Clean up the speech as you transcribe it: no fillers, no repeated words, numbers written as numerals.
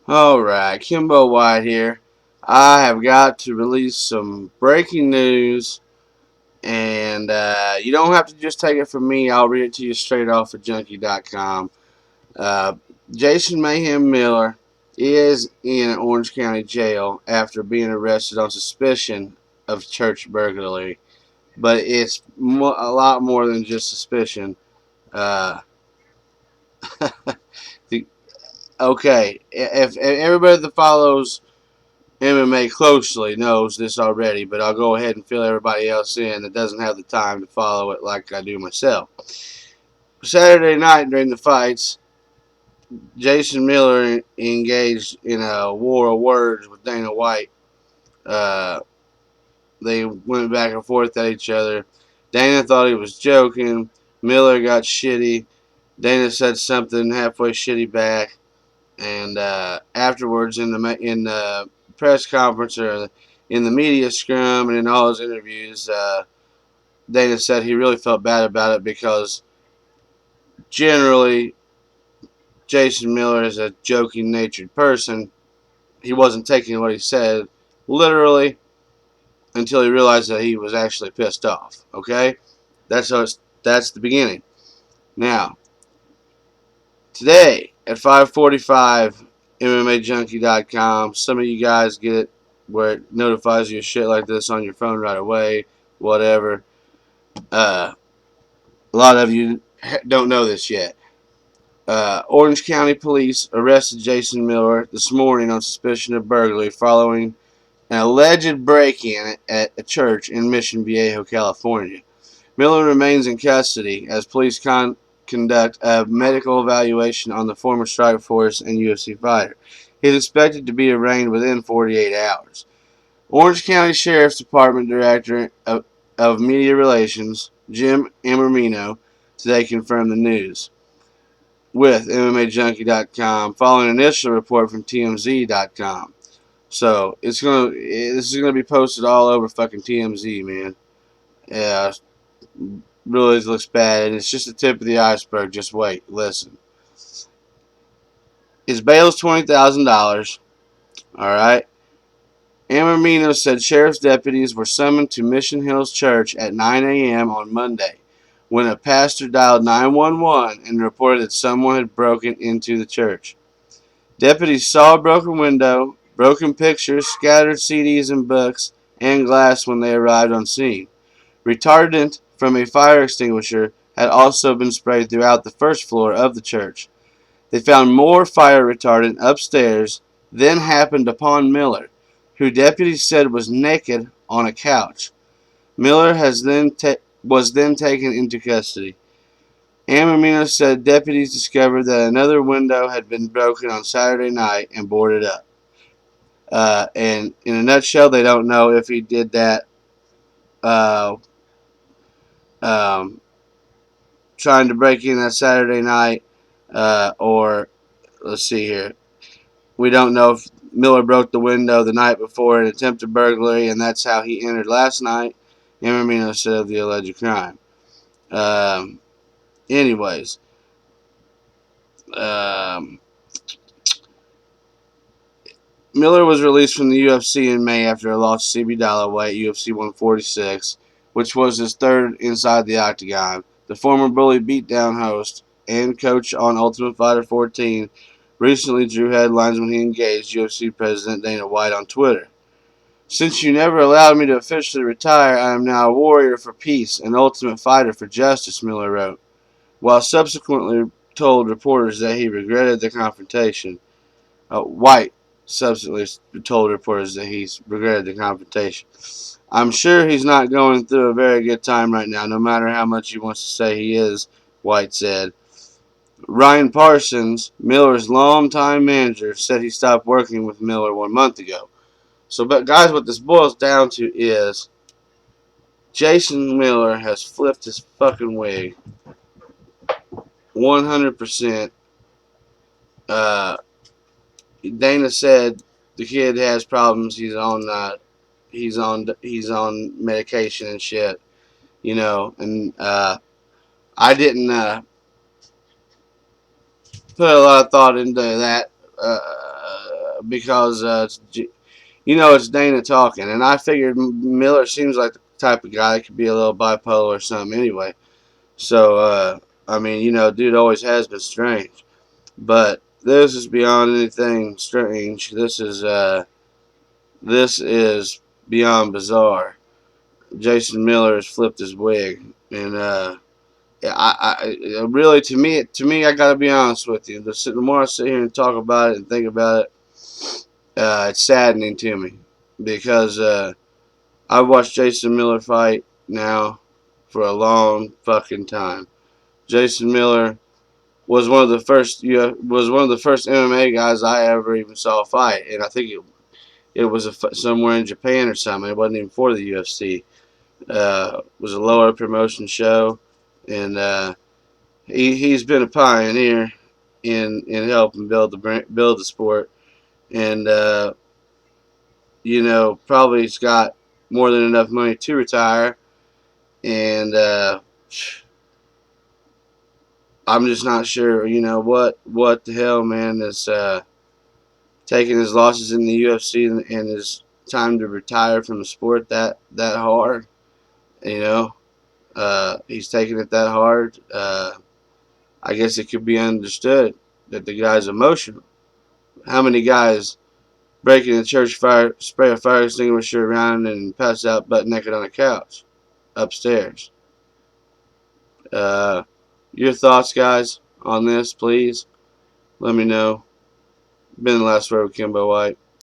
Alright, Kimbo White here. I have got to release some breaking news, and you don't have to just take it from me. I'll read it to you straight off of Junkie.com. Uh, Jason Mayhem Miller is in Orange County Jail after being arrested on suspicion of church burglary, but it's a lot more than just suspicion. Uh, okay, if everybody that follows MMA closely knows this already, but I'll go ahead and fill everybody else in that doesn't have the time to follow it like I do myself. Saturday night during the fights, Jason Miller engaged in a war of words with Dana White. Uh, they went back and forth at each other. Dana thought he was joking. Miller got shitty. Dana said something halfway shitty back, and afterwards in the press conference or in the media scrum and in all his interviews, Dana said he really felt bad about it because generally Jason Miller is a joking natured person. He wasn't taking what he said literally until he realized that he was actually pissed off. Okay, that's the beginning. Now today at 5:45, MMAJunkie.com. Some of you guys get it where it notifies you of shit like this on your phone right away. Whatever. A lot of you don't know this yet. Orange County Police arrested Jason Miller this morning on suspicion of burglary following an alleged break-in at a church in Mission Viejo, California. Miller remains in custody as police conduct a medical evaluation on the former Strikeforce and UFC fighter. He is expected to be arraigned within 48 hours. Orange County Sheriff's Department Director of Media Relations, Jim Amormino, today confirmed the news with MMAJunkie.com following an initial report from TMZ.com. So this is gonna be posted all over fucking TMZ, man. Yeah, really looks bad, and it's just the tip of the iceberg. Just wait, listen. His bail is $20,000. All right. Amormino said sheriff's deputies were summoned to Mission Hills Church at 9 a.m. on Monday when a pastor dialed 911 and reported that someone had broken into the church. Deputies saw a broken window, broken pictures, scattered CDs and books, and glass when they arrived on scene. Retardant from a fire extinguisher had also been sprayed throughout the first floor of the church. They found more fire retardant upstairs, then happened upon Miller, who deputies said was naked on a couch. Miller was then taken into custody. Amormino said deputies discovered that another window had been broken on Saturday night and boarded up. And in a nutshell, they don't know if he did that uh, um, trying to break in that Saturday night, or let's see here. We don't know if Miller broke the window the night before in attempted burglary, and that's how he entered last night. Amormino said of the alleged crime. Um, anyways, um, Miller was released from the UFC in May after a loss to CB Dalloway at UFC 146, which was his third inside the octagon. The former Bully Beatdown host and coach on Ultimate Fighter 14 recently drew headlines when he engaged UFC President Dana White on Twitter. Since you never allowed me to officially retire, I am now a warrior for peace, an ultimate fighter for justice, Miller wrote, while subsequently told reporters that he regretted the confrontation. White subsequently told reporters that he's regretted the confrontation. I'm sure he's not going through a very good time right now, no matter how much he wants to say he is, White said. Ryan Parsons, Miller's longtime manager, said he stopped working with Miller 1 month ago. So, but guys, what this boils down to is Jason Miller has flipped his fucking wig 100%. Uh, Dana said the kid has problems. He's on medication and shit, and I didn't put a lot of thought into that because it's Dana talking, and I figured Miller seems like the type of guy that could be a little bipolar or something anyway. So I mean, dude always has been strange, but this is beyond anything strange. This is beyond bizarre. Jason Miller has flipped his wig, and really, to me, I gotta be honest with you. The more I sit here and talk about it and think about it, it's saddening to me because I've watched Jason Miller fight now for a long fucking time. Jason Miller was one of the first MMA guys I ever even saw fight, and I think it was somewhere in Japan or something. It wasn't even for the UFC. It was a lower promotion show, and he's been a pioneer in helping build the sport, and probably he's got more than enough money to retire, and I'm just not sure. What the hell, man, is taking his losses in the UFC and his time to retire from the sport that hard. He's taking it that hard. I guess it could be understood that the guy's emotional. How many guys break in the church, spray a fire extinguisher around, and pass out butt naked on a couch upstairs? Uh, your thoughts, guys, on this, please? Let me know. Been the last word with Kimbo White.